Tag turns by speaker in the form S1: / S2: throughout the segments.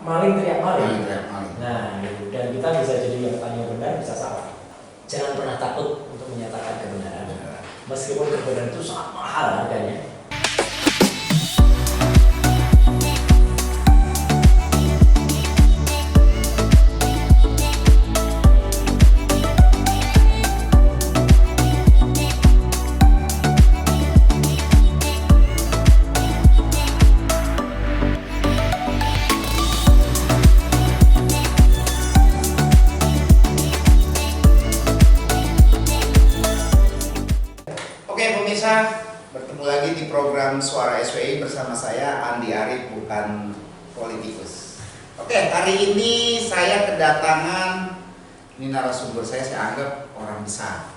S1: maling teriak maling.
S2: Maling.
S1: Nah, gitu. Dan kita bisa jadi yang tadinya benar bisa salah. Jangan pernah takut untuk menyatakan kebenaran. Meskipun kebenaran itu sangat mahal harganya.
S2: Bertemu lagi di program Suara SWI bersama saya Andi Arif, bukan politikus. Oke, hari ini saya kedatangan, ini narasumber saya anggap orang besar.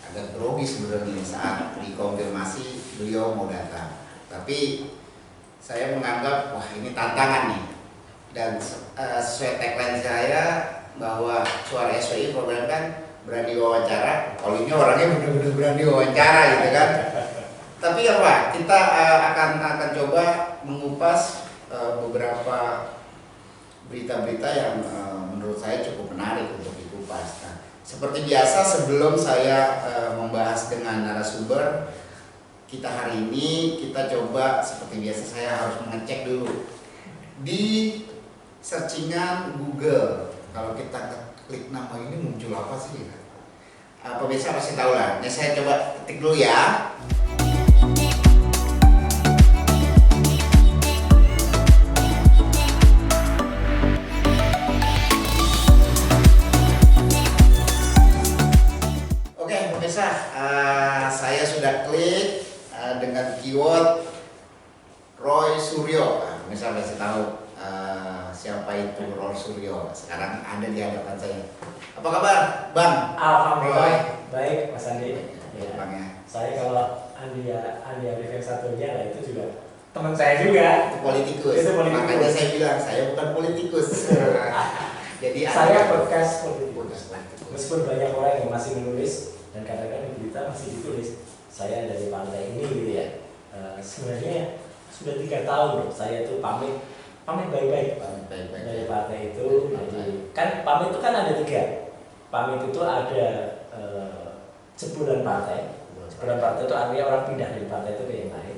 S2: Agak grogi sebenarnya saat dikonfirmasi beliau mau datang. Tapi saya menganggap wah ini tantangan nih. Dan sesuai tagline saya bahwa Suara SWI program kan berani wawancara. Kalau ini orangnya benar-benar berani wawancara gitu kan. Tapi apa? Kita akan coba mengupas beberapa berita-berita yang menurut saya cukup menarik untuk dikupas. Nah, seperti biasa sebelum saya membahas dengan narasumber kita hari ini, kita coba seperti biasa saya harus mengecek dulu di searchingan Google. Kalau kita klik nama ini muncul apa sih? Pemirsa pasti tahu lah. Ini saya coba ketik dulu ya. Saya sudah klik dengan keyword Roy Suryo. Misalnya saya tahu siapa itu Roy Suryo. Sekarang ada di hadapan saya. Apa kabar, Bang?
S1: Alhamdulillah baik, Mas Andi. Ya.
S2: Bang ya.
S1: Saya kalau Andi Arif yang satunya lah itu juga teman saya juga.
S2: Itu politikus. Makanya saya bilang saya bukan politikus. Jadi
S1: saya podcast politikus. Meskipun banyak orang yang masih menulis dan kadang-kadang di berita masih ditulis saya dari partai ini gitu ya. Sebenarnya sudah 3 tahun loh saya itu pamit baik-baik dari partai itu. Jadi kan pamit itu kan ada 3. Pamit itu ada jebulan partai. Jebulan partai itu artinya orang pindah dari partai itu ke yang lain.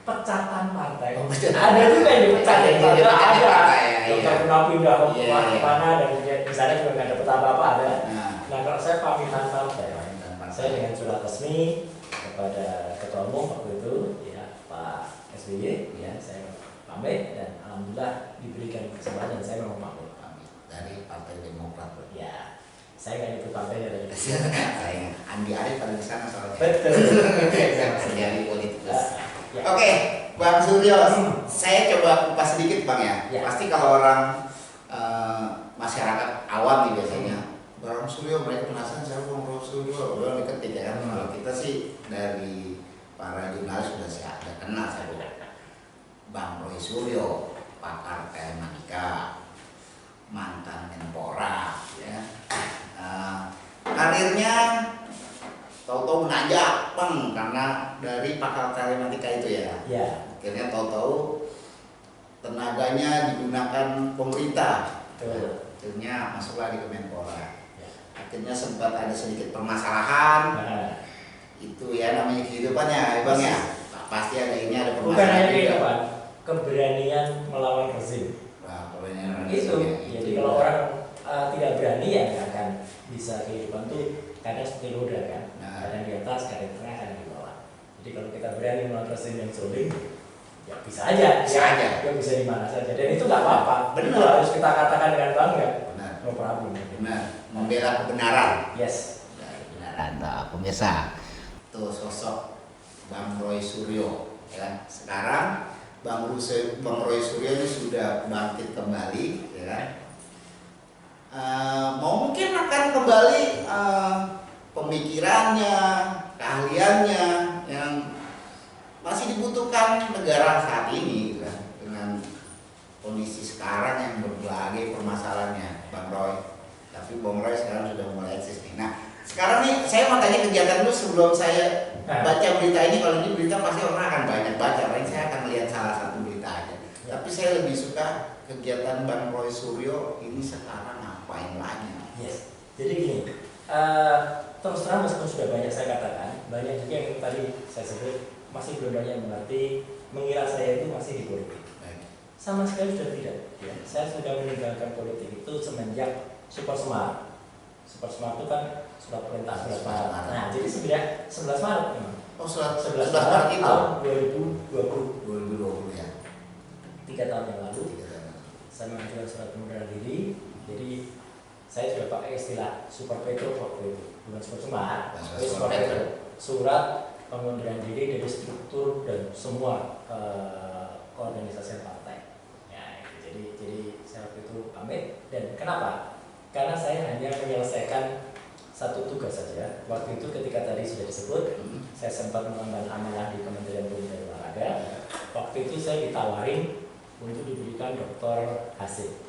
S1: Pecatan partai. Ada juga yang dipecat dari partai. Ada. Dokter pindah ke mana dan di sana juga nggak dapat apa-apa ada. Nah kalau saya pamitan partai. Saya dengan surat resmi kepada Ketua Umum waktu itu ya Pak SBY ya saya pamit dan alhamdulillah diberikan kesempatan saya mau pamit
S2: dari Partai Demokrat.
S1: Ya saya nggak ikut partainya dari
S2: saya Andi Arif pada di sana soalnya.
S1: Betul.
S2: Saya menjadi politikus.
S1: Ya.
S2: Oke, Bang Suryo, saya coba kupas sedikit Bang ya. Pasti kalau orang masyarakat awam nih biasanya Bang Suryo, mereka penasaran siapa Bang Suryo, udah diketik ya kan. Kalau kita sih dari para jurnalis sudah kenal saya Bang Roy Suryo, pakar telematika, mantan Menpora, ya. Karirnya tahu-tahu menanjak Bang karena dari pakar telematika itu ya.
S1: Ya.
S2: Akhirnya tahu-tahu tenaganya digunakan pemerintah. Akhirnya masuklah di Kemenpora. Akhirnya sempat ada sedikit permasalahan. Itu ya namanya kehidupannya ya Bang ya. Pasti ada ini ada permasalahan.
S1: Bukan hanya kehidupan, keberanian melawan rezim. Itu. Jadi kalau orang tidak berani ya nggak akan bisa kehidupan tuh kadang seperti roda kan. Kadang di atas, kadang di tengah, kadang di bawah. Jadi kalau kita berani melawan rezim yang zolim, ya bisa aja. Ya bisa di mana saja. Dan itu nggak apa-apa. Itu harus kita katakan dengan bangga. No problem.
S2: Benar. Membela kebenaran.
S1: Yes.
S2: Kebenaran. Nah, pemirsa, tuh sosok Bang Roy Suryo, ya kan? Sekarang Bang Roy Suryo ini sudah bangkit kembali, ya kan? Mau mungkin akan kembali pemikirannya, keahliannya yang masih dibutuhkan negara saat ini, gitu kan? Dengan kondisi sekarang yang berbagai permasalahannya, Bang Roy. Tapi Bang Roy sekarang sudah mulai eksis nih. Nah, sekarang nih saya mau tanya kegiatan dulu sebelum saya baca berita ini. Kalau ini berita pasti orang akan banyak baca. Paling saya akan melihat salah satu berita aja. Tapi saya lebih suka kah kegiatan Bang Roy Suryo ini sekarang ngapain lagi?
S1: Yes. Jadi gini, terus terang meskipun sudah banyak saya katakan, banyak juga yang tadi saya sebut masih belum banyak mengerti, mengira saya itu masih di politik. Sama sekali sudah tidak. Ya. Saya sudah meninggalkan politik itu semenjak Super Semar. Super Semar itu kan surat perintah 11 Maret. Nah, jadi sebenarnya 11 Maret memang.
S2: Oh, surat
S1: 11
S2: Maret
S1: Maret
S2: itu
S1: tahun 2020
S2: ya.
S1: 3 tahun yang lalu saya mengajukan surat pengunduran diri. Jadi saya sudah pakai istilah Super Petro waktu itu, bukan Super Semar, tapi Super Petro. Surat pengunduran diri dari struktur dan semua organisasi partai. Ya, jadi saya waktu itu pamit. Dan kenapa? Karena saya hanya menyelesaikan satu tugas saja. Waktu itu ketika tadi sudah disebut, saya sempat mengemban amanah di Kementerian Pemuda dan Olahraga. Waktu itu saya ditawarin untuk diberikan doktor hasil.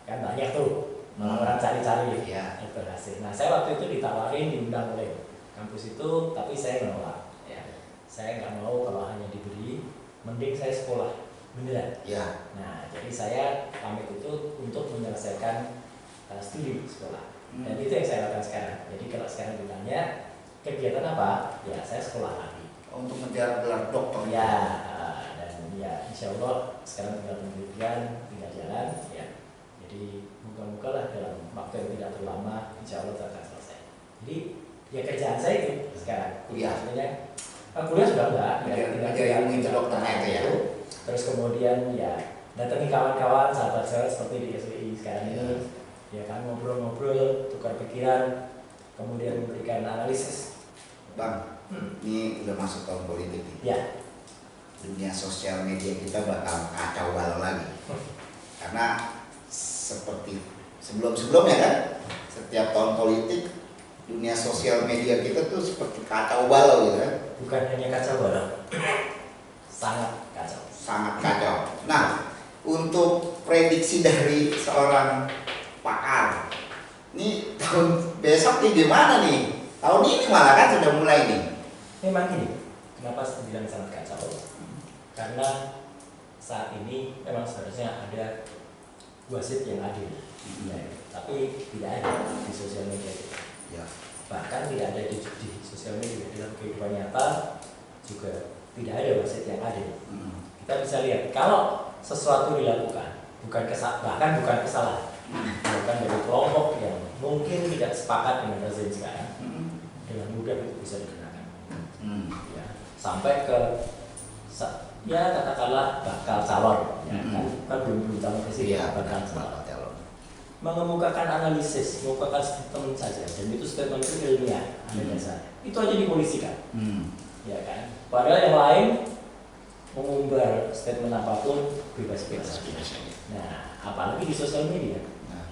S1: Kan banyak tuh, malah orang cari-cari doktor hasil. Nah, saya waktu itu ditawarin, diundang oleh kampus itu, tapi saya menolak. Ya, saya nggak mau kalau hanya diberi, mending saya sekolah beneran.
S2: Ya.
S1: Nah, jadi saya pamit itu untuk menyelesaikan studi sekolah. Dan itu yang saya lakukan sekarang. Jadi kalau sekarang ditanya kegiatan apa, ya saya sekolah lagi.
S2: Untuk mengejar gelar dokter.
S1: Ya, dan ya insya Allah sekarang tinggal penelitian, tinggal jalan. Ya, jadi moga-moga lah dalam waktu yang tidak terlalu lama, insya Allah akan selesai. Jadi ya kerjaan saya itu sekarang.
S2: Kuliah.
S1: Kuliah sudah enggak.
S2: Ya, ilmu dokternya itu ya.
S1: Terus kemudian ya datangi kawan-kawan, sahabat-sahabat seperti di SWI sekarang ini. Ya kan, ngobrol-ngobrol, tukar pikiran, kemudian memberikan analisis.
S2: Bang, ini udah masuk tahun politik nih.
S1: Ya.
S2: Dunia sosial media kita bakal kacau balau lagi. Karena seperti sebelum-sebelumnya kan, setiap tahun politik dunia sosial media kita tuh seperti kacau balau gitu kan.
S1: Bukan hanya kacau balau, sangat kacau.
S2: Sangat kacau. Nah, untuk prediksi dari seorang pakar, ini tahun besok nih gimana nih? Tahun ini malah kan sudah mulai nih.
S1: Memang gini, kenapa saya bilang sangat kacau? Karena saat ini memang seharusnya ada wasit yang adil, tapi tidak ada di sosial media.
S2: Ya.
S1: Bahkan tidak ada di sosial media, dalam kehidupan nyata juga tidak ada wasit yang adil. Kita bisa lihat kalau sesuatu dilakukan bahkan bukan kesalahan, bukan dari kelompok yang mungkin tidak sepakat dengan rezim sekarang, dengan mudah itu bisa dikenakan. Ya, sampai ke ya katakanlah bakal calon, ya, kan belum calon presiden, bakal calon. Mengemukakan analisis, mengemukakan statement saja, dan itu statement itu ilmiah, ada dasarnya. Itu aja dipolisikan, ya kan. Padahal yang lain mengumbar statement apapun bebas-bebas. Nah, apalagi di sosial media,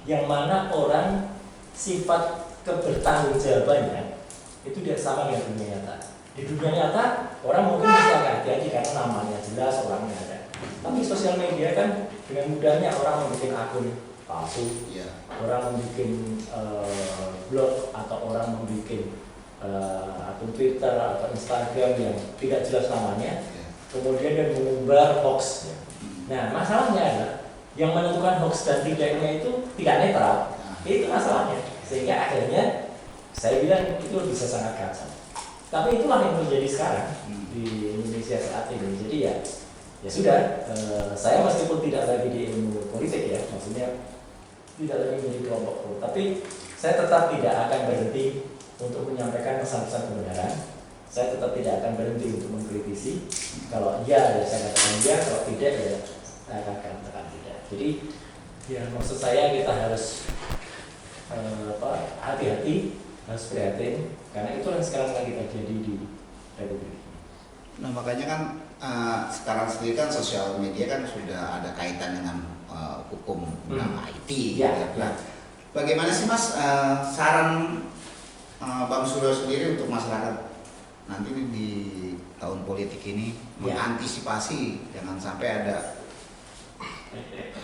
S1: yang mana orang sifat kebertanggungjawabannya itu tidak sama dengan dunia nyata. Di dunia nyata orang mungkin bisa hati-hati karena namanya jelas, orangnya ada. Tapi sosial media kan dengan mudahnya orang membuat akun palsu, orang membuat blog atau orang membuat akun Twitter atau Instagram yang tidak jelas namanya, kemudian dia mengumbar hoax. Nah, masalahnya adalah yang menentukan hoax dan tidaknya itu tidak netral. Itu masalahnya. Sehingga akhirnya saya bilang itu bisa sangat kacau. Tapi itulah yang terjadi sekarang di Indonesia saat ini. Jadi ya sudah, saya meskipun tidak lagi di ilmu politik ya, maksudnya tidak lagi menjadi kelompok, tapi saya tetap tidak akan berhenti untuk menyampaikan pesan-pesan kebenaran. Saya tetap tidak akan berhenti untuk mengkritisi. Kalau iya ya saya katakan iya, kalau tidak ya saya akan katakan tidak. Jadi ya maksud saya kita harus hati-hati, harus prihatin, karena itu yang sekarang lagi terjadi di Republik.
S2: Nah makanya kan sekarang sendiri kan sosial media kan sudah ada kaitan dengan hukum IT. Nah, bagaimana sih Mas saran Bang Suryo sendiri untuk masyarakat nanti di tahun politik ini mengantisipasi jangan sampai ada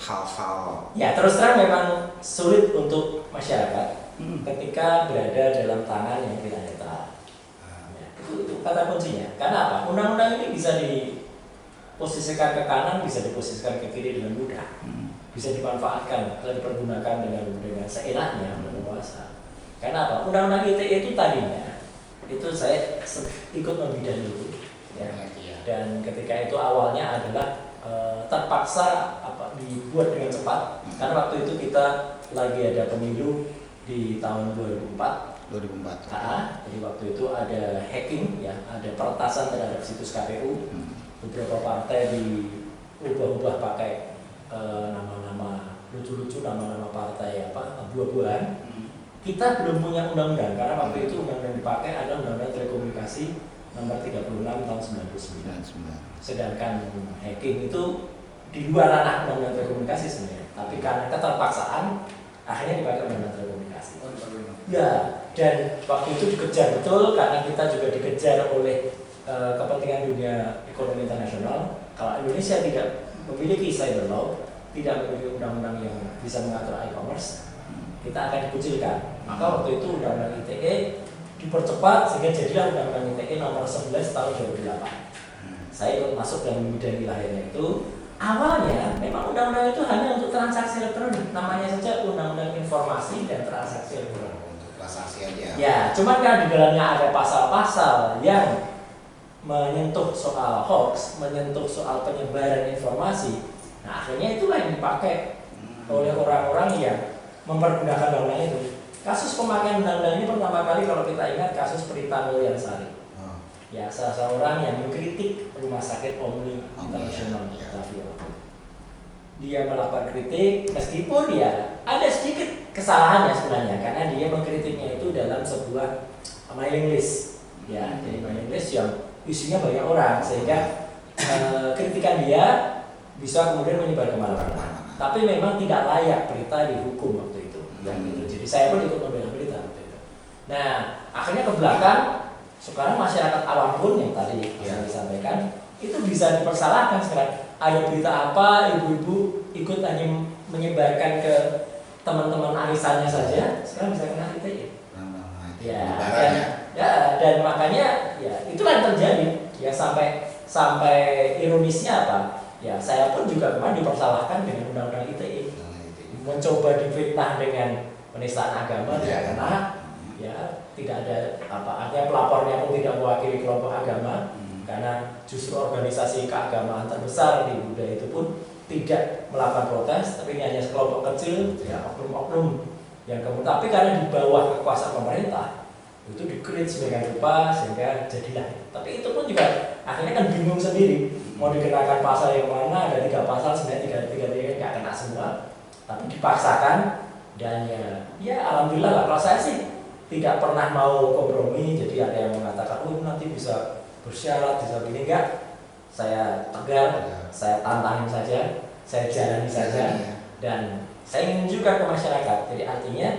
S2: hal-hal.
S1: Ya terus terang memang sulit untuk masyarakat ketika berada dalam tangan yang tidak netral. Itu kata kuncinya. Karena apa? Undang-undang ini bisa posisikan ke kanan bisa diposisikan ke kiri dengan mudah, bisa dimanfaatkan atau dipergunakan dengan seenaknya oleh penguasa. Karena apa? Undang-undang ITE itu tadinya itu saya ikut membidangi itu, ya. Dan ketika itu awalnya adalah terpaksa dibuat dengan cepat karena waktu itu kita lagi ada pemilu di tahun 2004. Jadi waktu itu ada hacking, ya, ada peretasan terhadap situs KPU. Beberapa partai diubah-ubah pakai nama-nama lucu-lucu, nama-nama partai buah-buahan. Kita belum punya undang-undang karena waktu itu undang-undang dipakai ada undang-undang telekomunikasi nomor 36 tahun 99. Sedangkan hacking itu di luar ranah undang-undang telekomunikasi sebenarnya, tapi karena keterpaksaan akhirnya dipakai undang-undang telekomunikasi. Ya, dan waktu itu dikejar betul karena kita juga dikejar oleh kepentingan dunia ekonomi internasional. Kalau Indonesia tidak memiliki cyber law, tidak memiliki undang-undang yang bisa mengatur e-commerce, kita akan dikucilkan. Maka waktu itu undang-undang ITE dipercepat sehingga jadilah undang-undang ITE nomor 11 tahun 2008. Saya ikut masuk dan membidangi lahirnya itu. Awalnya memang undang-undang itu hanya untuk transaksi elektronik, namanya saja Undang-Undang Informasi dan Transaksi Elektronik.
S2: Untuk transaksi aja.
S1: Ya, cuman kan di dalamnya ada pasal-pasal yang menyentuh soal hoax, menyentuh soal penyebaran informasi. Nah, akhirnya itulah yang dipakai oleh orang-orang yang mempergunakan undang-undang itu. Kasus pemakaian undang-undang ini pertama kali kalau kita ingat kasus Prita Mulyansari. Ya, salah seorang yang mengkritik Rumah Sakit Omni Internasional Batavia. Dia melakukan kritik meskipun ya ada sedikit kesalahannya sebenarnya karena dia mengkritiknya itu dalam sebuah mailing list. Ya, jadi mailing list yang isinya banyak orang sehingga kritikan dia bisa kemudian menyebar kemana-mana. Tapi memang tidak layak Prita dihukum waktu itu. Jadi saya pun ikut membela Prita waktu itu. Nah, akhirnya ke belakang sekarang masyarakat awam pun yang tadi disampaikan itu bisa dipersalahkan sekarang. Ada berita apa, ibu-ibu ikut hanya menyebarkan ke teman-teman arisannya saja, sekarang bisa kena ITE. Dan makanya ya itulah yang terjadi. Ya sampai ironisnya apa? Ya saya pun juga kemarin dipersalahkan dengan undang-undang ITE. Mencoba difitnah dengan penistaan agama tidak kena. Ya, tidak ada artinya pelapornya pun tidak mewakili kelompok agama karena justru organisasi keagamaan terbesar di Buddha itu pun tidak melakukan protes, tapi ini hanya sekelompok kecil, ya oknum-oknum yang kemudian, tapi karena di bawah kekuasaan pemerintah itu di-create sedemikian rupa sehingga jadilah. Tapi itu pun juga akhirnya kan bingung sendiri mau dikenakan pasal yang mana, ada 3 pasal sebenarnya tiga nggak kena semua, tapi dipaksakan dan ya alhamdulillah lah. Kalau saya sih tidak pernah mau kompromi, jadi ada yang mengatakan nanti bisa bersyarat, bisa begini, enggak. Saya tegar, saya tantangin saja, saya jalani saja, dan saya ingin juga ke masyarakat. Jadi artinya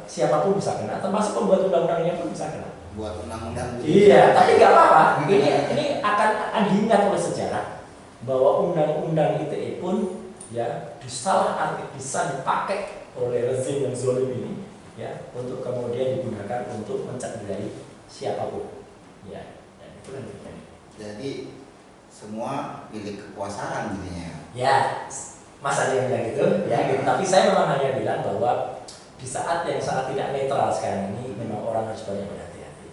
S1: siapapun bisa kena, termasuk pembuat undang-undangnya pun bisa kena.
S2: Buat undang-undang.
S1: Iya, tapi nggak apa-apa. Ini akan diingat oleh sejarah bahwa undang-undang ITE pun ya bisa dipakai oleh rezim yang zalim ini. Ya, untuk kemudian digunakan untuk mencederai siapapun. Ya, dan itu yang terjadi.
S2: Jadi semua milik kekuasaan intinya.
S1: Ya, Mas ada yang bilang gitu, ya gitu. Tapi saya memang hanya bilang bahwa di saat yang sangat tidak netral sekarang ini memang orang harus banyak berhati-hati.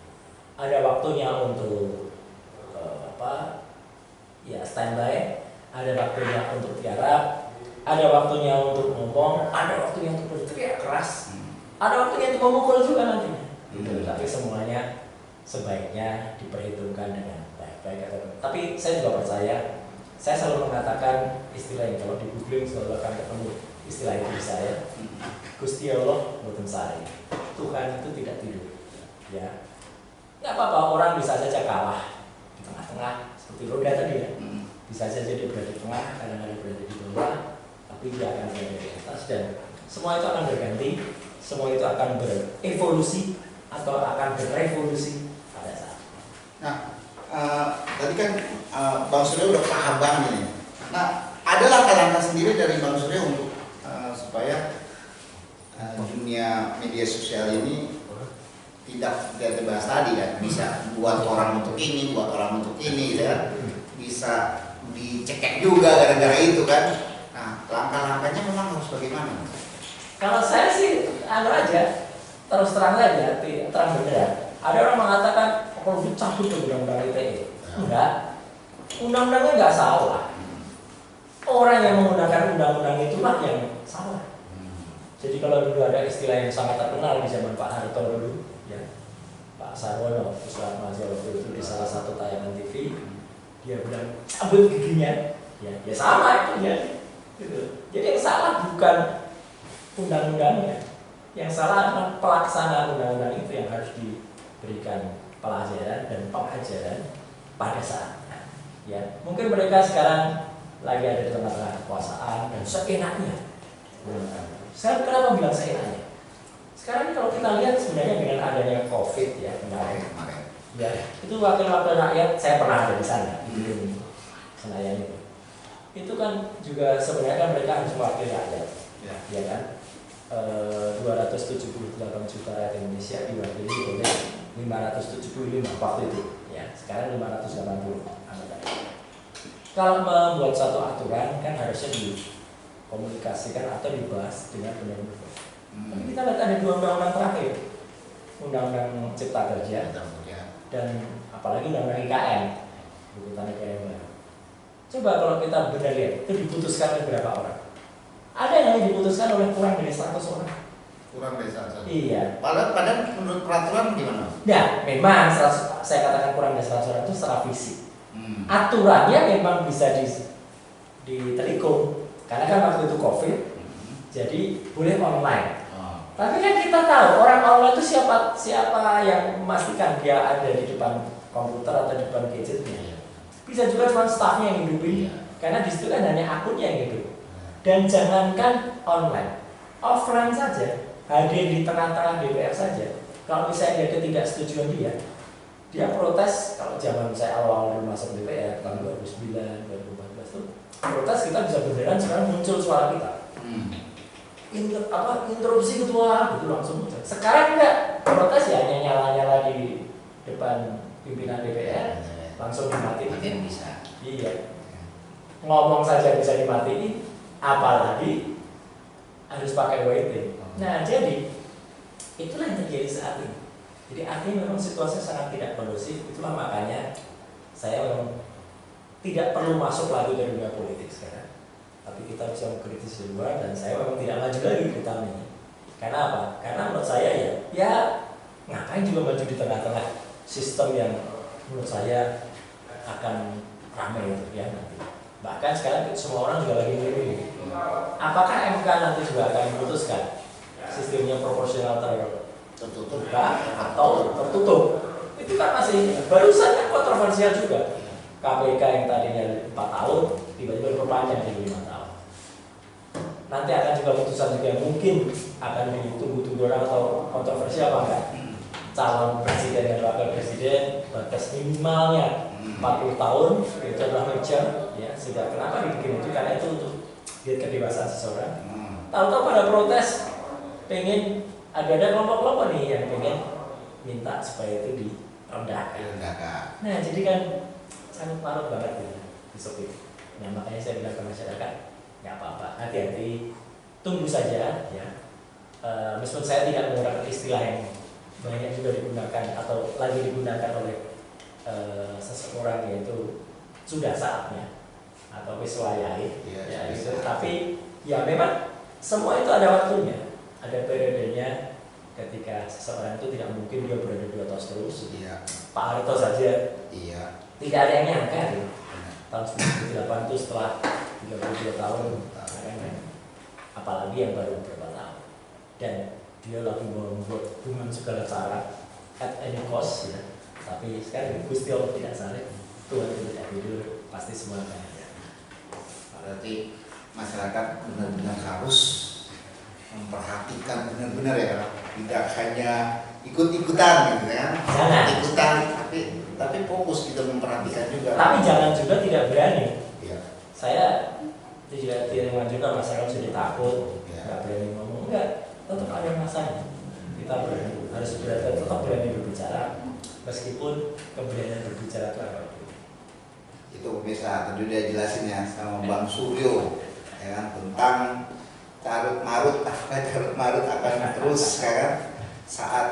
S1: Ada waktunya untuk standby, ada waktunya untuk tiarap, ada waktunya untuk ngomong, ada waktunya untuk berteriak keras. Ada waktunya untuk memukul juga nantinya. Tapi semuanya sebaiknya diperhitungkan dengan baik-baik. Tapi saya juga percaya, saya selalu mengatakan istilah yang kalau di googling selalu akan ketemu istilah itu di saya. Gusti Allah boten sari. Tuhan itu tidak tidur. Ya, nggak apa-apa, orang bisa saja kalah di tengah-tengah seperti roda tadi ya. Bisa saja dia berada di tengah, kadang-kadang berada di bawah, tapi dia akan berada di atas dan semua itu akan berganti. Semua itu akan berevolusi atau akan berevolusi pada saat.
S2: Nah, tadi kan Bang Surya udah paham banget ini. Nah, ada langkah-langkah sendiri dari Bang Surya untuk supaya dunia media sosial ini tidak dibahas tadi kan, bisa buat orang untuk ini, buat orang untuk ini, ya, bisa bisa dicekek juga gara-gara itu kan. Nah, langkah-langkahnya memang harus bagaimana?
S1: Kalau saya sih aja terus terang saja, terang beneran. Ada orang mengatakan kalau dicabut undang-undang ITE. Enggak, undang-undangnya enggak salah. Orang yang menggunakan undang-undang itulah yang salah. Jadi kalau dulu ada istilah yang sangat terkenal di zaman Pak Harto dulu, ya, Pak Sarwono, Pusat Mahasiswa waktu itu di salah satu tayangan TV, dia bilang cabut giginya, ya sama itu ya. Gitu. Jadi yang salah bukan undang-undangnya, yang salah adalah pelaksanaan undang-undang itu yang harus diberikan pelajaran dan pengajaran pada saatnya. Ya, mungkin mereka sekarang lagi ada di tengah-tengah kekuasaan dan seenaknya. Saya kenapa bilang seenaknya? Sekarang kalau kita lihat sebenarnya dengan adanya COVID ya kemarin, ya itu wakil-wakil rakyat, saya pernah ada di sana di gedung Senayan itu kan juga sebenarnya mereka harus mewakili rakyat, ya kan? 278 juta rakyat Indonesia diwakili oleh 575 waktu itu, ya sekarang 580 anggota. Kalau membuat satu aturan kan harusnya dikomunikasikan atau dibahas dengan benar-benar. Tapi kita lihat ada dua undang-undang terakhir, Undang-Undang Cipta Kerja dan apalagi Undang-Undang IKN, Buku Tani Negara Baru. Coba kalau kita benar lihat itu diputuskan oleh berapa orang? Ada yang diputuskan oleh kurang dari 100 orang.
S2: Kurang dari 100.
S1: Iya.
S2: Padahal menurut peraturan gimana?
S1: Nah, memang saya katakan kurang dari 100 orang itu secara fisik. Aturannya memang bisa ditelikung karena kan waktu itu COVID, jadi boleh online. Tapi kan kita tahu orang online itu siapa yang memastikan dia ada di depan komputer atau di depan gadgetnya. Bisa juga cuma staffnya yang hidupin, karena di situ kan hanya akunnya yang hidup. Dan jangankan online, offline saja, hadir di tengah-tengah DPR saja. Kalau misalnya ada ketidaksetujuan dia protes. Kalau zaman saya awal masuk DPR tahun 2009, 2014 itu protes, kita bisa beneran sekarang muncul suara kita. Interupsi ketua gitu langsung muncul. Sekarang enggak, protes ya hanya nyala-nyala di depan pimpinan DPR langsung dimatiin.
S2: Bisa.
S1: Iya. Ngomong saja bisa dimatiin, apalagi harus pakai waiting. Nah, jadi itulah yang terjadi saat ini. Jadi artinya memang situasi sangat tidak kondusif. Itulah makanya saya memang tidak perlu masuk lagi ke dunia politik sekarang. Tapi kita bisa mengkritis di luar dan saya memang tidak maju lagi di tahun ini. Karena apa? Karena menurut saya ya ngapain juga maju di tengah-tengah sistem yang menurut saya akan ramai itu ya nanti. Bahkan sekarang semua orang juga lagi milih. Apakah MK nanti juga akan memutuskan sistemnya proporsional tertutup atau tertutup? Itu kan masih barusan kan kontroversial juga. KPK yang tadinya 4 tahun tiba-tiba diperpanjang jadi 5 tahun. Nanti akan juga putusan juga mungkin akan ditunggu-tunggu orang atau kontroversial apa enggak? Calon presiden dan wakil presiden batas minimalnya 40 tahun itu adalah major ya. Sehingga kenapa dibikin itu? Karena itu untuk lihat kedewasaan seseorang. Tahu-tahu pada protes pengen ada kelompok-kelompok nih yang pengen minta supaya itu direndahkan. Nah jadi kan sangat larut banget ya besok itu. Nah makanya saya bilang ke masyarakat nggak apa-apa, hati-hati, tunggu saja ya. Meskipun saya tidak menggunakan istilah yang banyak juga digunakan atau lagi digunakan oleh seseorang, yaitu sudah saatnya atau wisuayai ya gitu. Tapi ya memang semua itu ada waktunya, ada periodenya. Ketika seseorang itu tidak mungkin dia berada 2 tahun terus. Pak Harto saja tidak ada yang nyangka ya. Tahun 1998 itu setelah 32 tahun apalagi yang baru beberapa tahun, dan dia lagi membuat hubungan segala cara at any cost ya. Tapi sekarang Gusti Allah tidak saleh, Tuhan itu tidak tidur, pasti semua akan ada.
S2: Berarti masyarakat benar-benar harus memperhatikan benar-benar ya, tidak hanya ikut-ikutan gitu ya.
S1: Jangan
S2: ikutan, tapi fokus kita memperhatikan juga.
S1: Tapi jangan juga tidak berani.
S2: Iya.
S1: Saya tidak mengajukan masyarakat sudah takut, nggak berani ngomong, enggak, tetap ada masanya. Kita berani, harus tetap berani berbicara, meskipun keberanian berbicara itu apa?
S2: Itu pemirsa tadi udah jelasin ya sama Bang Suryo ya kan, tentang carut marut akan terus ya kan saat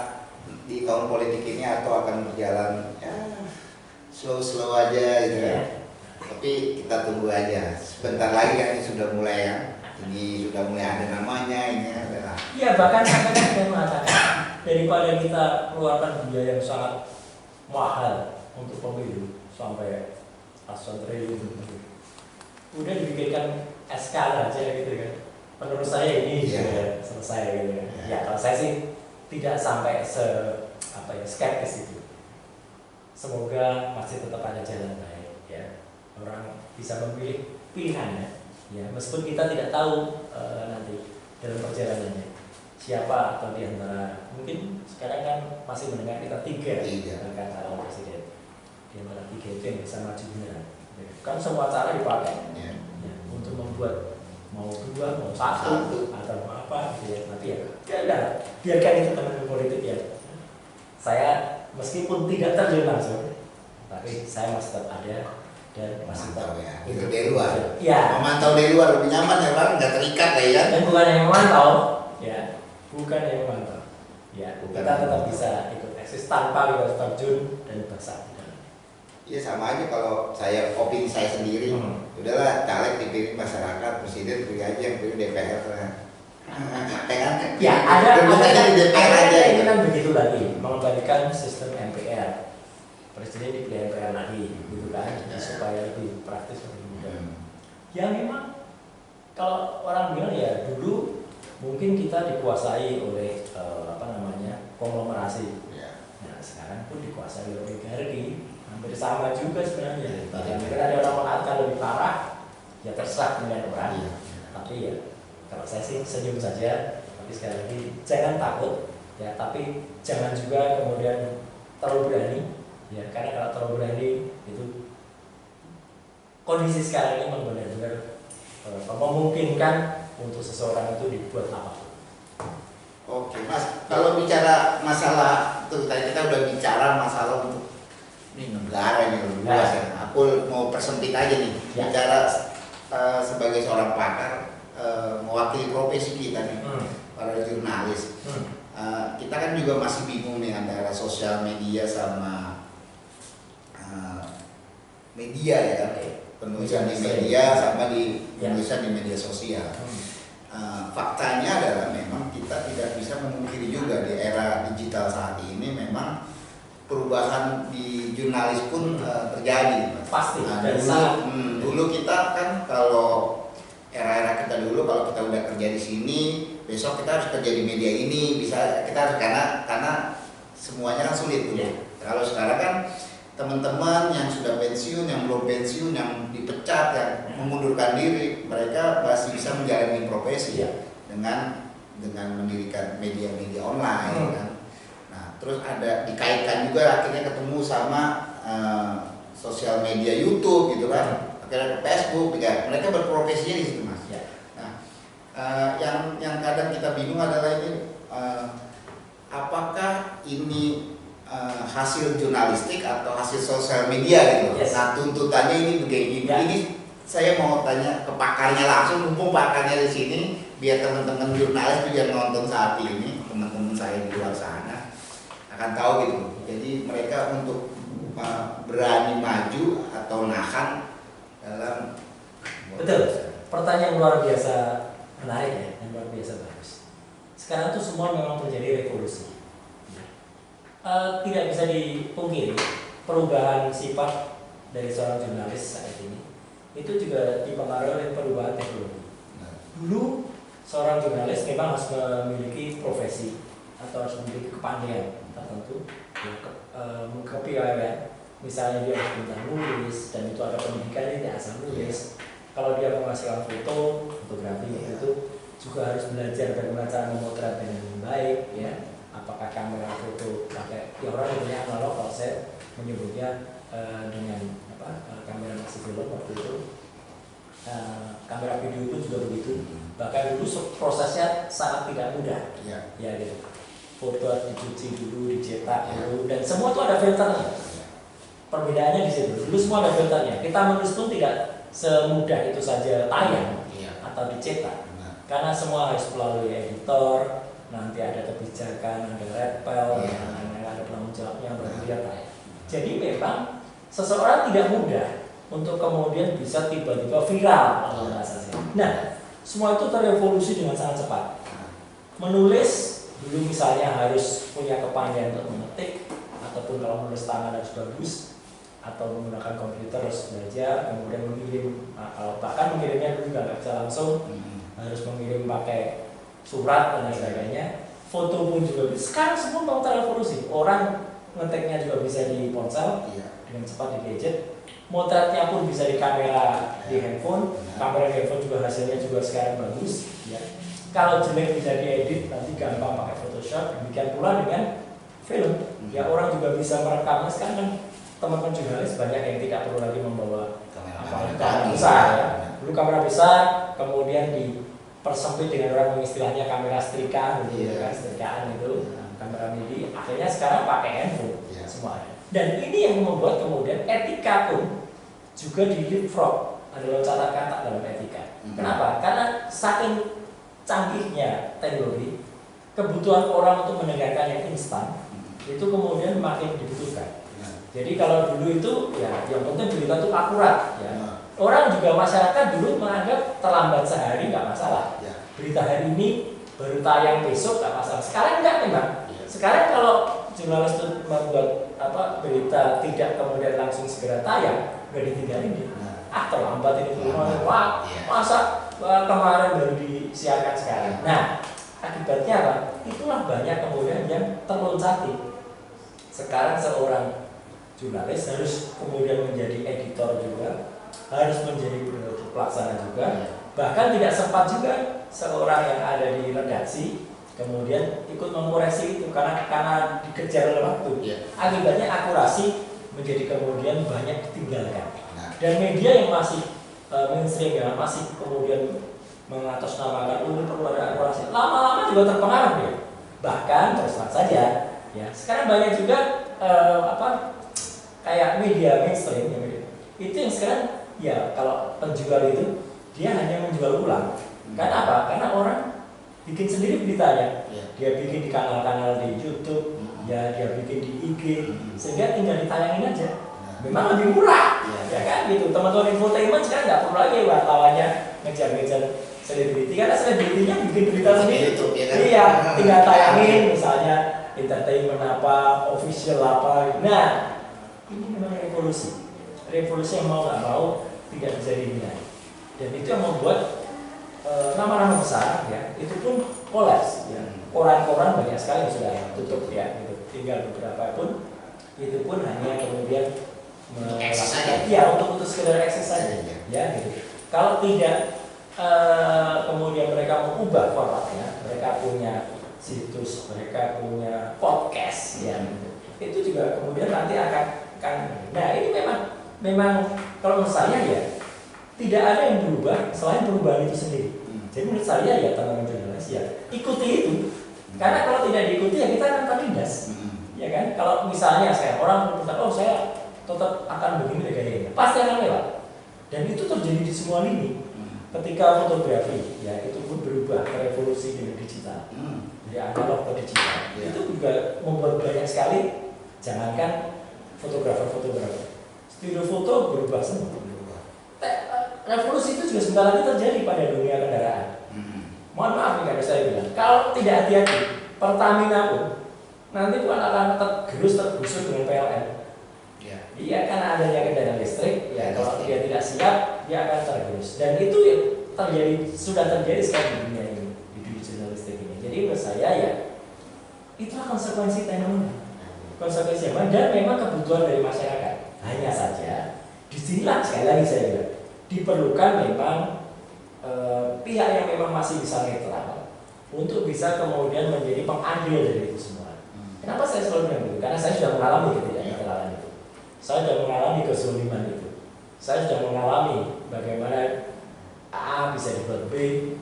S2: di tahun politik ini atau akan berjalan ya slow aja gitu ya. Tapi kita tunggu aja. Sebentar lagi kan ini sudah mulai ya. Ini sudah mulai ada namanya ini adalah.
S1: Iya, bahkan sampai saya mengatakan daripada kita keluarkan biaya yang sangat mahal untuk pemilu sampai ratusan triliun, udah dibikinkan SK aja gitu kan. Menurut saya ini sudah selesai gitu kan. Ya kalau saya sih tidak sampai skeptis itu. Semoga masih tetap ada jalan baik ya. Orang bisa memilih pilihannya ya, meskipun kita tidak tahu nanti dalam perjalanannya siapa atau di antara, mungkin sekarang kan masih mendengar kita tiga kan calon presiden, di antara tiga itu yang bisa maju beneran. Kan semua cara dipakai ya, untuk membuat mau dua, mau satu atau mau apa ya, tapi ya biarkan itu teman politik ya. Saya meskipun tidak terjun langsung, tapi saya masih tetap ada dan masih
S2: tahu ya. Itu dari luar.
S1: Ya.
S2: Memantau dari luar lebih nyaman ya Bang, nggak terikat lah ya.
S1: Dan bukan yang memantau, ya, bukan yang memantau. Ya, kita tetap bisa ikut eksis tanpa kita terjun dan bersatu.
S2: Iya sama aja kalau saya opini saya sendiri. Udahlah caleg dipilih masyarakat, presiden pilih aja yang pilih DPR lah.
S1: Ya ada
S2: di DPR aja.
S1: Ini kan begitu lagi, mengembalikan sistem MPR. Presiden dipilih MPR lagi, gitu kan, supaya lebih praktis lebih mudah. Ya memang kalau orang bilang ya dulu mungkin kita dikuasai oleh konglomerasi. Nah sekarang pun dikuasai oleh oligarki, hampir sama juga sebenarnya. Mungkin ada orang mengatakan lebih parah, ya terserah dengan orang. Tapi ya kalau saya sih senyum saja. Tapi sekali lagi jangan takut, ya. Tapi jangan juga kemudian terlalu berani. Ya, karena kalau terlalu berani itu kondisi sekarang ini memang benar-benar memungkinkan untuk seseorang itu dibuat apapun.
S2: Oke Mas, kalau bicara masalah tuh tadi kita udah bicara masalah untuk ini negara ini luas ya. Aku mau persempit aja nih, bicara sebagai seorang pakar mewakili profesi kita nih, para jurnalis. Kita kan juga masih bingung nih antara sosial media sama media ya kan, penulisan di media sama di penulisan di media sosial. Faktanya adalah memang kita tidak bisa memungkiri juga di era digital saat ini memang perubahan di jurnalis pun terjadi.
S1: Pasti.
S2: Dulu kita kan kalau era-era kita dulu kalau kita udah kerja di sini, besok kita harus kerja di media ini, bisa kita harus karena semuanya kan sulit dulu. Kalau sekarang kan teman-teman yang sudah pensiun, yang belum pensiun, yang dipecat, yang mengundurkan diri, mereka masih bisa menjalani profesi dengan mendirikan media-media online kan. Nah, terus ada dikaitkan juga akhirnya ketemu sama sosial media YouTube gitu kan, akhirnya Facebook, ya mereka berprofesinya di situ Mas. Nah, yang kadang kita bingung adalah ini apakah ini hasil jurnalistik atau hasil sosial media gitu. Nah tuntutannya ini begini. Ini saya mau tanya ke pakarnya langsung, mumpung pakarnya di sini, biar teman-teman jurnalis juga yang nonton saat ini, teman-teman saya di luar sana akan tahu gitu. Jadi mereka untuk berani maju atau nahan dalam.
S1: Betul. Pertanyaan luar biasa menarik ya, dan luar biasa bagus. Sekarang tuh semua memang terjadi revolusi. Tidak bisa dipungkiri perubahan sifat dari seorang jurnalis saat ini itu juga dipengaruhi oleh perubahan teknologi. Dulu seorang jurnalis memang harus memiliki profesi atau harus memiliki kepandaian tertentu, kepiawaian. Misalnya dia harus pintar nulis dan itu ada pendidikannya, dia asal nulis. Kalau dia menghasilkan fotografi itu juga harus belajar bagaimana cara memotret dengan baik ya. Apakah kamera foto pakai orang punya analog, kalau saya menyebutnya dengan kamera masih film waktu itu, kamera video itu juga begitu. Bahkan dulu prosesnya sangat tidak mudah ya gitu. Foto dicuci dulu, dicetak dulu, dan semua itu ada filternya. Perbedaannya di situ. Dulu semua ada filternya. Kita menulis pun tidak semudah itu saja tayang atau dicetak. Karena semua harus melalui editor, nanti ada kebijakan, ada redpel, ada penanggung jawabnya, baru dia tayang. Jadi memang seseorang tidak mudah untuk kemudian bisa tiba-tiba viral atau bahasanya. Nah, semua itu terevolusi dengan sangat cepat. Menulis dulu misalnya harus punya kepandaian untuk mengetik, ataupun kalau menulis tangan harus bagus, atau menggunakan komputer harus belajar, kemudian mengirim, bahkan mengirimnya dulu nggak bisa langsung, harus mengirim pakai surat dan sebagainya. Foto pun juga bisa. Sekarang semua mau terevolusi. Orang ngeteknya juga bisa di ponsel dengan cepat di gadget. Motretnya pun bisa di kamera di handphone. Kamera di handphone juga hasilnya juga sekarang bagus. Ya. Kalau jelek bisa diedit, nanti gampang pakai Photoshop. Demikian pula dengan film. Ya orang juga bisa merekamnya. Sekarang kan teman-teman jurnalis banyak yang tidak perlu lagi membawa kamera besar ya. Dulu kamera besar, kemudian dipersempit dengan orang mengistilahnya kamera setrika, gitu kan, setrikaan itu, kamera midi. Akhirnya sekarang pakai handphone semua. Dan ini yang membuat kemudian etika pun juga di leapfrog, ada loncatan kata dalam etika. Kenapa? Karena saking canggihnya teknologi, kebutuhan orang untuk mendengarkan yang instan itu kemudian makin dibutuhkan. Jadi kalau dulu itu ya yang penting berita itu akurat ya. Orang juga masyarakat dulu menganggap terlambat sehari nggak masalah. Berita hari ini baru tayang besok nggak masalah. Sekarang enggak memang. Sekarang kalau jurnalis itu membuat berita tidak kemudian langsung segera tayang, udah ditinggalin dia. Terlambat ini turun. Wah, masa kemarin baru disiarkan sekarang. Nah, akibatnya apa? Itulah banyak kemudian yang terloncati. Sekarang seorang jurnalis harus kemudian menjadi editor juga, harus menjadi pelaksana juga, bahkan tidak sempat juga seorang yang ada di redaksi kemudian ikut mengoreksi itu karena dikejar oleh waktu. Akibatnya akurasi menjadi kemudian banyak ditinggalkan. Dan media yang masih mainstream ya, masih kemudian mengatasnamakan ini perlu ada akurasi, lama-lama juga terpengaruh ya. Bahkan terus terang saja ya, sekarang banyak juga kayak media mainstream ya, itu yang sekarang ya kalau penjual itu dia hanya menjual ulang. Karena apa? Karena orang bikin sendiri beritanya, dia bikin di kanal-kanal di YouTube, ya dia bikin di IG, sehingga tinggal ditayangin aja. Memang lebih murah, ya kan gitu. Teman-teman infotainment sekarang nggak perlu lagi wartawannya ngejar-ngejar selebriti, karena selebritinya bikin berita sendiri. Iya, tinggal tayangin misalnya entertainment apa, official apa. Nah, ini memang revolusi yang mau nggak mau tidak bisa dihindari, dan itu yang membuat nama-nama besar ya itu pun kolaps ya. Koran-koran banyak sekali yang sudah tutup ya gitu. Tinggal beberapa pun itu pun hanya kemudian untuk sekedar eksis saja ya gitu. Kalau tidak kemudian mereka mengubah formatnya, mereka punya situs, mereka punya podcast ya gitu. Itu juga kemudian nanti akan. Nah ini memang kalau menurut saya ya tidak ada yang berubah selain perubahan itu sendiri. Jadi menurut saya ya teman-teman jurnalis ya ikuti itu. Karena kalau tidak diikuti ya kita akan terlindas. Ya kan? Kalau misalnya saya orang berkata, oh saya tetap akan begini gayanya, pasti akan lewat. Dan itu terjadi di semua lini. Ketika fotografi ya itu pun berubah ke revolusi dengan digital. Dari analog ke digital. Itu juga membuat banyak sekali. Jangankan fotografer, studio foto berubah semua. Revolusi itu juga sebentar lagi terjadi pada dunia kendaraan. Mohon maaf nih kalau saya bilang, kalau tidak hati-hati, Pertamina pun nanti pun akan tergusur dengan PLN. Iya, karena adanya kendaraan listrik, ya kalau dia tidak siap, dia akan tergerus. Dan itu sudah terjadi sekarang di dunia ini, di dunia jurnalistik ini. Jadi menurut saya ya, itulah konsekuensi fenomena. Konsekuensi dan memang kebutuhan dari masyarakat. Hanya saja disinilah sekali lagi saya bilang diperlukan memang pihak yang memang masih bisa netral untuk bisa kemudian menjadi pengadil dari itu semua. Kenapa saya selalu bilang itu? Karena saya sudah mengalami ketidaknetralan itu. Saya sudah mengalami kezaliman itu. Saya sudah mengalami bagaimana A bisa dibuat B,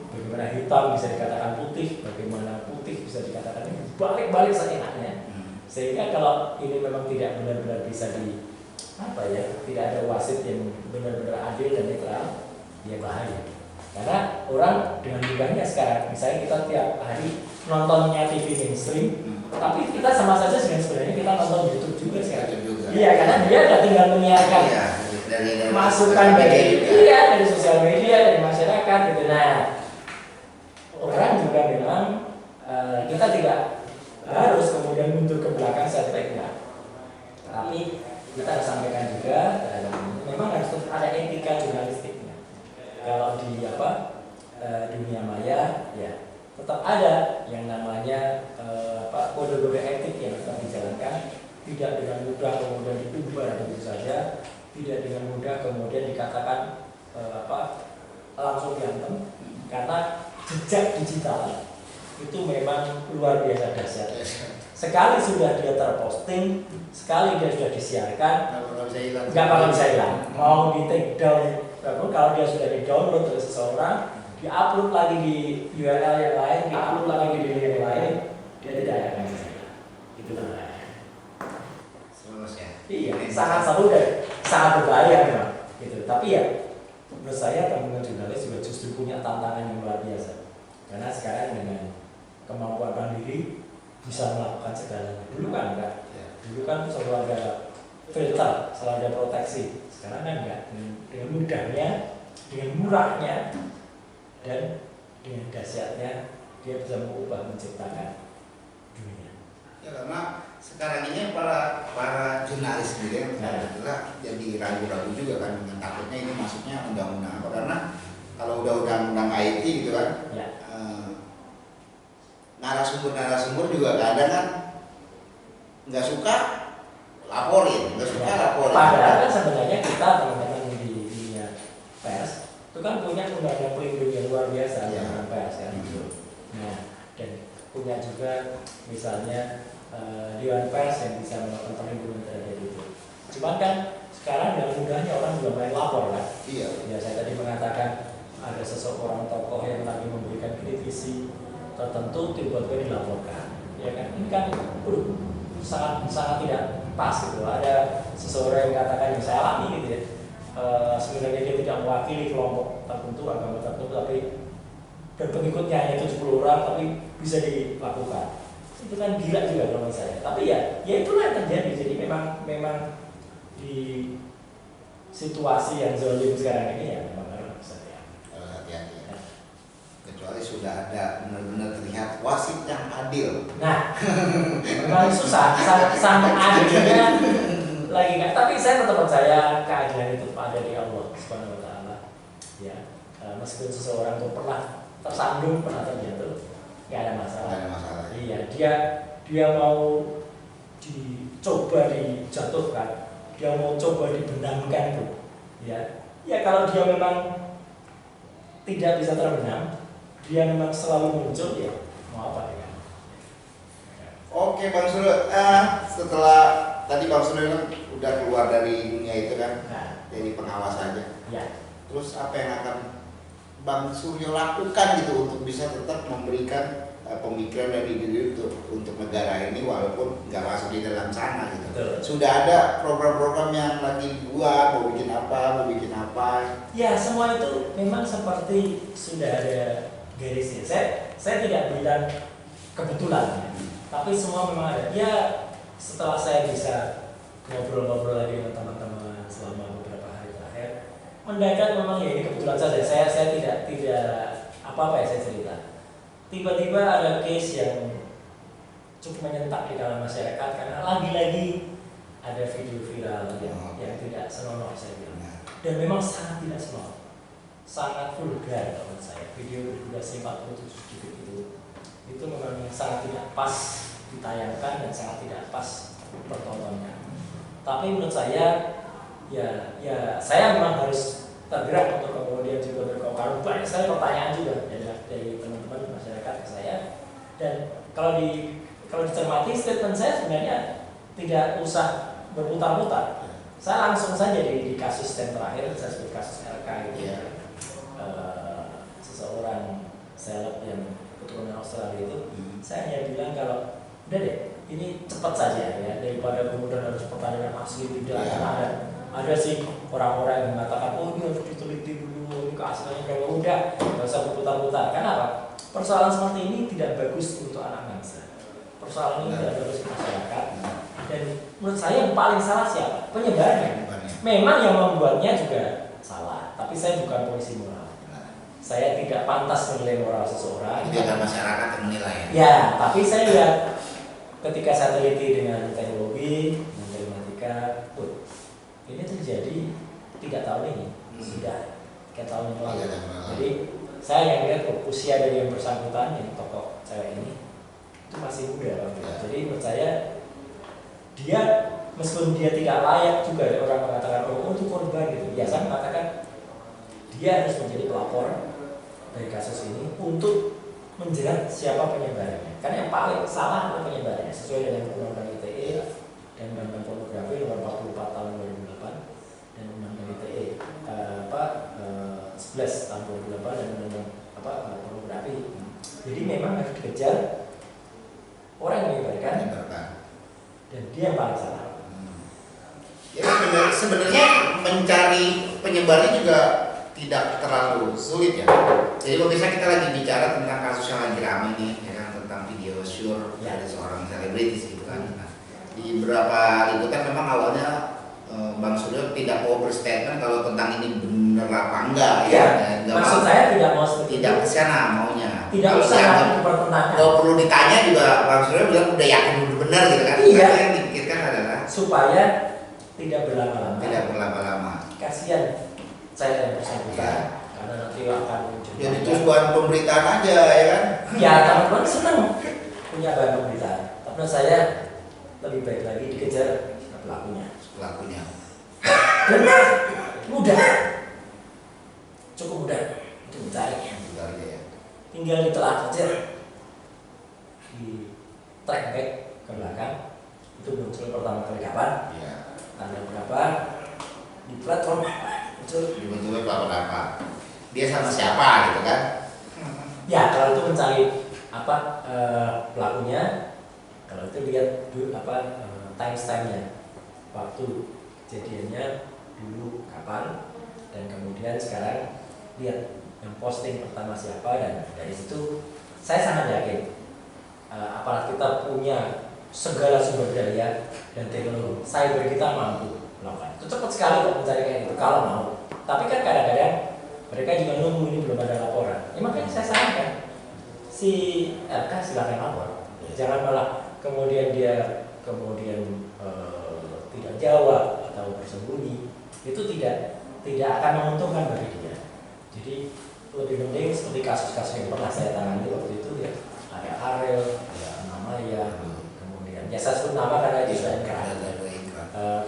S1: bagaimana hitam bisa dikatakan putih, bagaimana putih bisa dikatakan ini, balik-balik seenaknya. Sehingga kalau ini memang tidak benar-benar bisa apa ya, tidak ada wasit yang benar-benar adil dan netral, ya bahaya. Karena orang dengan mudahnya sekarang, misalnya kita tiap hari nontonnya TV mainstream, tapi kita sama saja sebenarnya kita nonton YouTube juga sekarang. Iya, karena dia ada tinggal menyiarkan
S2: dari
S1: masukan dari dari sosial media, dari masyarakat gitu. Nah, orang juga memang kita tidak harus kemudian mundur ke belakang setbacknya, tapi kita harus sampaikan juga memang harus ada etika jurnalistiknya. Kalau di dunia maya ya tetap ada yang namanya kode-kode etik yang tetap dijalankan, tidak dengan mudah kemudian diubah begitu saja, tidak dengan mudah kemudian dikatakan langsung diantem, karena jejak digital itu memang luar biasa dahsyat. Sekali sudah dia terposting, sekali dia sudah disiarkan, nggak bakal bisa hilang. Mau di take down, kalau dia sudah di download oleh seseorang, diupload lagi di URL yang lain, diupload lagi di link yang lain, dia tidak akan bisa hilang. Itu berbahaya. Iya, sangat seru dan sangat berbahaya memang. Gitu. Tapi ya, menurut saya teman-teman jurnalis juga justru punya tantangan yang luar biasa. Karena sekarang dengan kemampuan mandiri bisa melakukan segalanya. Dulu kan enggak. Dulu kan selalu ada filter, selalu ada proteksi. Sekarang kan enggak. Dengan mudahnya, dengan murahnya, dan dengan dahsyatnya dia bisa mengubah, menciptakan dunia.
S2: Ya karena sekarang ini para jurnalis sendiri adalah jadi ragu-ragu juga kan, dengan takutnya ini masuknya undang-undang apa, karena kalau udah undang-undang IT gitu kan.
S1: Ya.
S2: Narasumber juga kadang kan nggak suka laporin.
S1: Padahal kan sebenarnya kita teman-teman di dunia pers itu kan punya undang-undang pelindung yang luar biasa tentang pers kan. Nah, dan punya juga misalnya Dewan Pers yang bisa melakukan perlindungan terhadap itu. Cuman kan sekarang dengan mudahnya orang juga main lapor kan.
S2: Iya.
S1: Ya saya tadi mengatakan ada seseorang tokoh yang lagi memberikan kritisi tertentu tiba-tiba dilaporkan, ya kan? Ini kan sangat tidak pas gitu. Ada seseorang yang katakan yang saya alami gitu ya, sebenarnya dia tidak mewakili kelompok tertentu, agama tertentu, tapi dan pengikutnya hanya 70 orang, tapi bisa dilakukan. Itu kan gila juga kalau menurut saya. Tapi ya itulah yang terjadi. Jadi memang di situasi yang zalim sekarang ini ya memang harus
S2: hati-hati. Kecuali sudah ada benar-benar terlihat wasit yang adil.
S1: Nah, memang susah, sangat adilnya lagi kan. Tapi saya tetap percaya keadilan itu ada di Allah Subhanahu Wa Taala. Ya, meskipun seseorang itu pernah tersandung, pernah terjatuh, nggak ada masalah.
S2: Nggak ada masalah.
S1: Iya, dia mau dicoba dijatuhkan, dia mau coba dibenamkan tuh. Ya kalau dia memang tidak bisa terbenam, dia memang selalu muncul, ya mau apa ya?
S2: Oke Bang Suryo, setelah tadi Bang Suryo udah keluar dari dunia itu kan, jadi pengawas saja.
S1: Ya.
S2: Terus apa yang akan Bang Suryo lakukan gitu untuk bisa tetap memberikan pemikiran dari diri untuk negara ini walaupun nggak masuk di dalam sana gitu.
S1: Betul.
S2: Sudah ada program-program yang lagi dibuat, mau bikin apa?
S1: Ya semua itu memang seperti sudah ada garisnya. Saya tidak bilang kebetulan, ya. Tapi semua memang ada. Ya setelah saya bisa ngobrol-ngobrol lagi dengan teman-teman selama beberapa hari terakhir, mendadak memang ya ini kebetulan saja. Saya tidak apa-apa ya saya cerita. Tiba-tiba ada case yang cukup menyentak di dalam masyarakat karena lagi-lagi ada video viral yang tidak senonoh saya bilang. Dan memang sangat tidak senonoh, sangat vulgar menurut saya. Video berdurasi 47 detik itu memang sangat tidak pas ditayangkan dan sangat tidak pas pertontonnya. Tapi menurut saya ya saya memang harus tergerak untuk kemudian juga berkomentar. Banyak sekali pertanyaan juga dari teman-teman masyarakat ke saya. Dan kalau dicermati statement saya sebenarnya tidak usah berputar-putar. Saya langsung saja di kasus yang terakhir, saya sebut kasus LK itu ya. Seseorang seleb yang keturunan Australia itu, saya hanya bilang kalau udah deh ini cepat saja ya, daripada kemudian harus pertanyaan asli tidak ada sih orang-orang yang mengatakan oh ini harus diteliti dulu, ini keasliannya kayak udah nggak usah berputar-putar. Kenapa? Persoalan seperti ini tidak bagus untuk anak bangsa. Persoalan ini tidak bagus untuk masyarakat. Dan menurut saya yang paling salah siapa? Penyebarnya. Memang yang membuatnya juga salah, tapi saya bukan polisi moral. Saya tidak pantas menilai moral seseorang.
S2: Biarkan masyarakat yang menilai.
S1: Ya, tapi saya lihat ketika saya teliti dengan teknologi, dengan telematika, ini terjadi 3 tahun ini, sudah 3 tahun yang lalu. Jadi saya yang lihat usia dari yang bersangkutan, yang tokoh cewek ini, itu masih muda. Jadi menurut saya dia meskipun dia tidak layak juga orang mengatakan oh itu korban gitu. Ya saya mengatakan dia harus menjadi pelapor dari kasus ini untuk menjerat siapa penyebarannya. Karena yang paling salah adalah penyebarannya sesuai dengan Undang-Undang ITE dan Undang-Undang Pornografi nomor 44 tahun 2008 dan Undang-Undang ITE 11 tahun 2008 dan Undang-Undang Pornografi. Jadi memang harus dikejar orang yang menyebarkan dan dia yang paling salah.
S2: Ya sebenarnya mencari penyebarnya juga tidak terlalu sulit ya. Jadi kalau misalnya kita lagi bicara tentang kasus yang lagi ramai nih, ya kan, tentang video shoot dari seorang selebritis gitu kan. Nah, di beberapa liputan memang awalnya Bang Suryo tidak mau berstatement kalau tentang ini benar apa enggak ya.
S1: Maksud saya tidak mau
S2: tidak ke sana maunya.
S1: Tidak usah dipertentangkan.
S2: Kalau perlu ditanya juga Bang Suryo bilang udah yakin udah benar gitu kan.
S1: Iya.
S2: Yang dipikirkan adalah
S1: supaya tidak berlama-lama.
S2: Tidak berlama-lama.
S1: Kasihan saya yang bersangkutan karena nanti akan
S2: jadi terus bahan pemberitaan aja ya kan?
S1: Ya teman-teman senang punya bahan pemberitaan. Tapi saya lebih baik lagi dikejar pelakunya. Benar, mudah, cukup mudah untuk mencarinya. Tinggal ditelah saja, di track back ke belakang itu muncul pertama kali kapan? Tanggal berapa? Di platform
S2: dibentuknya platform apa? Dia sama siapa gitu kan?
S1: Ya kalau itu mencari pelakunya, kalau itu lihat timestamp-nya, waktu kejadiannya dulu kapan, dan kemudian sekarang lihat yang posting pertama siapa, dan dari situ saya sangat yakin aparat kita punya segala sumber daya dan teknologi cyber kita mampu melakukan itu cepat sekali kok mencari kayak gitu kalau mau. Tapi kan kadang-kadang mereka juga nunggu ini belum ada laporan. Ya makanya saya sarankan si RK silakan lapor, jangan malah kemudian dia tidak jawab atau bersembunyi. Itu tidak akan menguntungkan bagi dia. Jadi lebih penting seperti kasus-kasus yang pernah saya tangani waktu itu ya, ada Ariel, ada Namaya, kemudian ya saya sebut nama karena itu sudah inkrah.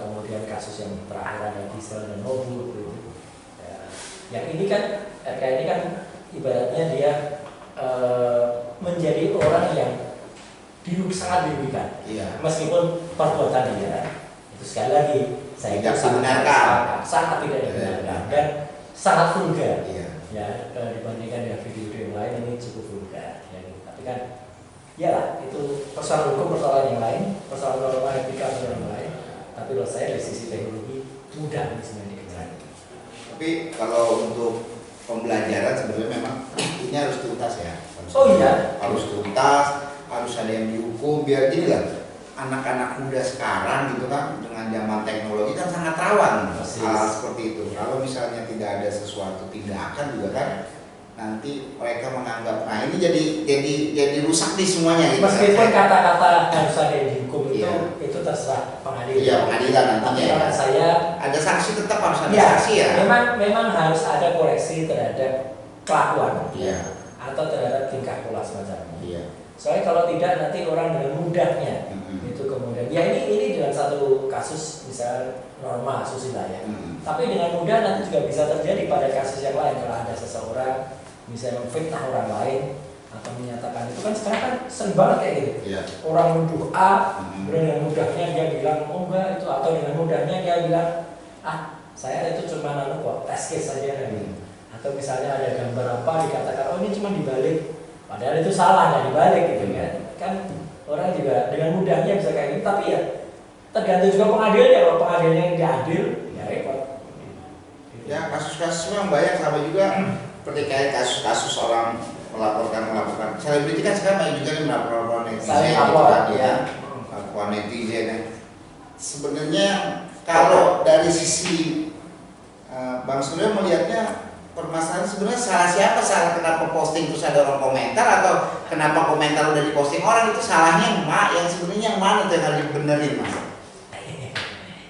S1: Kemudian kasus yang terakhir ada Gisel dan Nobu gitu. Yang ini kan RK ini kan ibaratnya dia menjadi orang yang sangat dirugikan. Meskipun perbuatan dia itu sekali lagi saya
S2: tidak dibenarkan,
S1: sangat tidak dibenarkan dan sangat vulgar. Ya dibandingkan dengan video yang lain ini cukup vulgar. Ya, tapi kan ya itu persoalan hukum, persoalan yang lain, persoalan norma etika yang lain. Tapi menurut saya dari sisi teknologi mudah sebenarnya dikejar.
S2: Tapi kalau untuk pembelajaran sebenarnya memang ini harus tuntas ya. Harus tuntas, harus ada yang dihukum biar gini lah. Anak-anak muda sekarang gitu kan dengan zaman teknologi kan sangat rawan hal seperti itu. Kalau misalnya tidak ada sesuatu tindakan juga kan nanti mereka menganggap nah ini jadi rusak di semuanya gitu.
S1: Meskipun kata-kata harus ada yang dihukum itu terserah pengadilan.
S2: Iya, pengadilan nantinya.
S1: Tapi saya
S2: ada sanksi, tetap harus ada sanksi ya.
S1: Memang harus ada koreksi terhadap kelakuan atau terhadap tingkah pola semacamnya. Soalnya kalau tidak nanti orang dengan mudahnya itu kemudian ya ini dengan satu kasus misalnya norma asusila ya. Tapi dengan mudah nanti juga bisa terjadi pada kasus yang lain kalau ada seseorang misalnya memfitnah orang lain atau menyatakan itu kan sekarang kan sering banget kayak gitu. Orang menuduh A, dengan mudahnya dia bilang oh enggak itu, atau dengan mudahnya dia bilang saya itu cuma kok test case saja gitu. Atau misalnya ada gambar apa dikatakan oh ini cuma dibalik. Padahal itu salah, nggak dibalik gitu kan. Kan orang juga dengan mudahnya bisa kayak gitu. Tapi ya tergantung juga pengadilannya. Kalau pengadilannya yang tidak adil, ya repot.
S2: Ya kasus-kasus memang banyak, sama juga seperti kayak kasus-kasus orang melaporkan selebriti kan sekarang banyak juga yang melaporkan netizen gitu kan, ya melaporkan netizen ya. Sebenarnya kalau dari sisi Bang Suryo melihatnya permasalahan sebenarnya salah siapa? Salah kenapa posting terus ada orang komentar, atau kenapa komentar udah diposting orang, itu salahnya yang sebenarnya yang mana tuh yang harus dibenerin, Mas?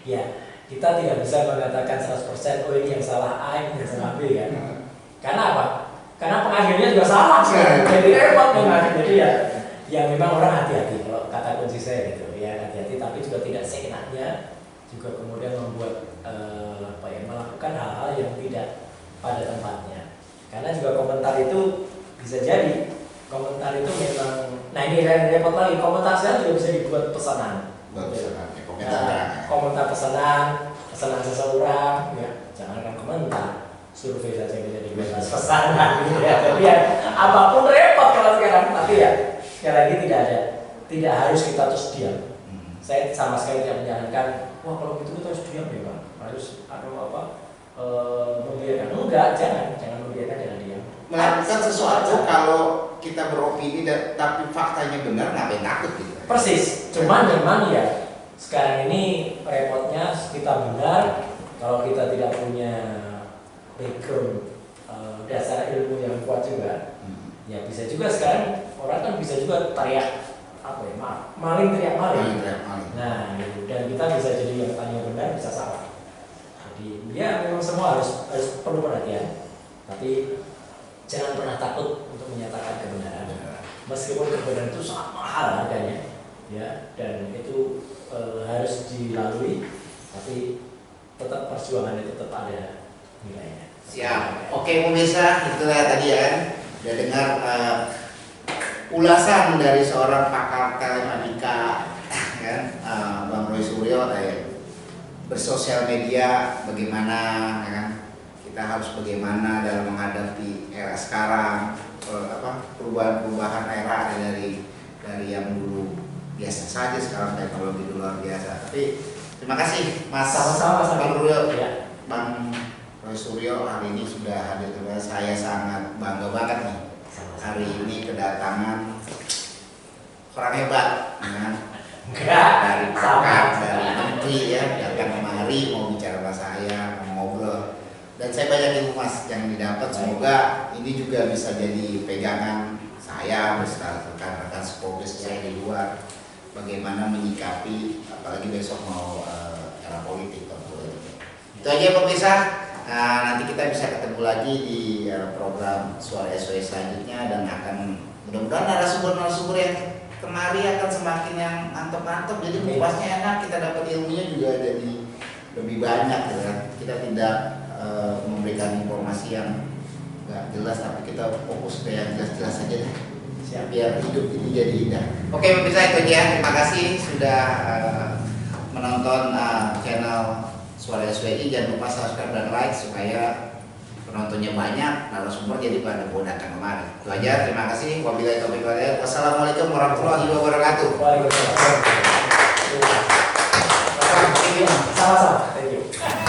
S1: Ya, kita tidak bisa mengatakan 100% oh ini yang salah A, ini yang salah B kan. Karena apa? Karena pengadilannya juga salah. Jadi repot memang. Jadi ya memang orang hati-hati, kalau kata kunci saya gitu ya, hati-hati, tapi juga tidak seenaknya juga kemudian membuat melakukan hal-hal yang tidak pada tempatnya. Karena juga komentar itu bisa jadi komentar itu memang, nah ini repot lagi, komentar saya juga bisa dibuat pesanan. Komentar pesanan seseorang, ya jangankan komentar, survei saja bisa dibuat pesanan gitu ya. Jadi ya apapun repot kalau sekarang. Tapi ya sekali lagi tidak harus kita terus diam. Saya sama sekali tidak menyarankan, wah kalau gitu kita harus diam ya Bang, harus membiarkan. Enggak, jangan membiarkan, jangan diam.
S2: Melakukan sesuatu kalau kita beropini tapi faktanya benar, ngapain takut gitu.
S1: Persis, cuman memang ya sekarang ini repotnya kita benar, kalau kita tidak punya background dasar ilmu yang kuat juga, ya bisa juga sekarang orang kan bisa juga teriak maling teriak maling. Nah, dan kita bisa jadi yang tanya benar bisa salah. Jadi ya memang semua harus perlu perhatian, tapi jangan pernah takut untuk menyatakan kebenaran. Meskipun kebenaran itu sangat mahal harganya, ya, dan itu harus dilalui, tapi tetap perjuangan itu tetap ada nilainya.
S2: Siap. Oke pemirsa, itulah tadi ya, udah dengar ulasan dari seorang pakar telematika, kan, Bang Roy Suryo, bersosial media bagaimana, kan, kita harus bagaimana dalam menghadapi era sekarang, perubahan era dari yang dulu biasa saja, sekarang teknologi luar biasa. Tapi terima kasih Mas Bang Suryo, ya. Bang Roy Suryo hari ini sudah hadir ke saya, sangat bangga banget nih. Hari ini kedatangan orang hebat, dari pakar, dari menteri ya, datang kemari mau bicara sama saya, mau ngobrol, dan saya banyak ilmu Mas yang didapat. Semoga ini juga bisa jadi pegangan saya beserta rekan-rekan sekopis saya di luar, bagaimana menyikapi apalagi besok mau era politik. Itu aja pemirsa. Nah, nanti kita bisa ketemu lagi di program Suara SWI selanjutnya, dan akan mudah-mudahan narasumber-narasumber yang kemari akan semakin yang mantap-mantap, jadi mengulasnya enak, kita dapat ilmunya juga jadi lebih banyak ya. Kita tidak memberikan informasi yang nggak jelas, tapi kita fokus ke yang jelas-jelas saja deh. Biar hidup ini jadi indah. Oke pemirsa, itu aja. Terima kasih sudah menonton channel Suara SWI. Jangan lupa subscribe dan like supaya penontonnya banyak, narasumber jadi pada mau datang kemari. Itu aja, terima kasih. Wabillahi taufiq wal hidayah. Wassalamualaikum warahmatullahi wabarakatuh.
S1: Waalaikumsalam. Sama-sama. Thank you.